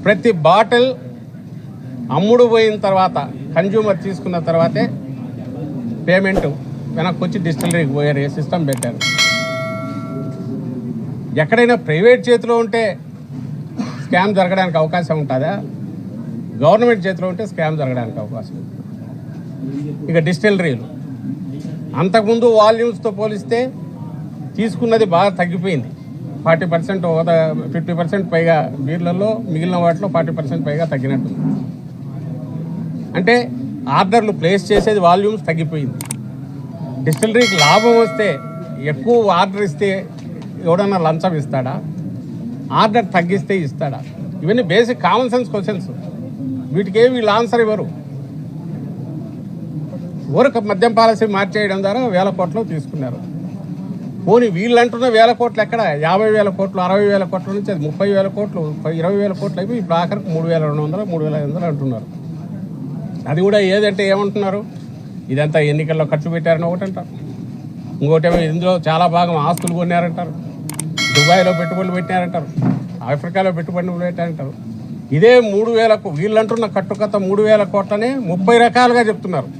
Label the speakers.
Speaker 1: ప్రతి బాటిల్ అమ్ముడు పోయిన తర్వాత కన్జ్యూమర్ తీసుకున్న తర్వాతే పేమెంట్ వెనక్కి వచ్చి డిస్టిలరీకి పోయారు సిస్టమ్ పెట్టారు. ఎక్కడైనా ప్రైవేట్ చేతిలో ఉంటే స్కామ్ జరగడానికి అవకాశం ఉంటుందా? గవర్నమెంట్ చేతిలో ఉంటే స్కామ్ జరగడానికి అవకాశం ఉంటుంది. ఇక డిస్టిలరీలు అంతకుముందు వాల్యూమ్స్తో పోలిస్తే తీసుకున్నది బాగా తగ్గిపోయింది. 40% 50% పైగా బీర్లలో, మిగిలిన వాటిలో 40% పైగా తగ్గినట్టు. అంటే ఆర్డర్లు ప్లేస్ చేసేది వాల్యూమ్స్ తగ్గిపోయింది. డిస్టిలరీకి లాభం వస్తే ఎక్కువ ఆర్డర్ ఇస్తే ఎవడన్నా లంచం ఇస్తాడా? ఆర్డర్ తగ్గిస్తే ఇస్తాడా? ఇవన్నీ బేసిక్ కామన్ సెన్స్ క్వశ్చన్స్. వీటికి వీళ్ళు ఆన్సర్ ఇవ్వరు. ఊరకు మద్యం పాలసీ మార్చేయడం ద్వారా 1000 కోట్లు తీసుకున్నారు. పోనీ వీళ్ళు అంటున్న 1000 కోట్లు ఎక్కడ? 50,000 కోట్లు, 60,000 కోట్ల నుంచి అది 30,000 కోట్లు, 20,000 కోట్లు అయిపోయి ఇప్పుడు ఆఖరికి 3,200, 3,500 అంటున్నారు. అది కూడా ఏదంటే ఏమంటున్నారు? ఇదంతా ఎన్నికల్లో ఖర్చు పెట్టారని ఒకటి అంటారు. ఇంకోటేమో ఇందులో చాలా భాగం ఆస్తులు కొన్నారంటారు, దుబాయ్లో పెట్టుబడులు పెట్టారంటారు, ఆఫ్రికాలో పెట్టుబడులు పెట్టారంటారు. ఇదే 3,000 వీళ్ళు అంటున్న కట్టుకథ 3,000 కోట్లనే 30 రకాలుగా చెప్తున్నారు.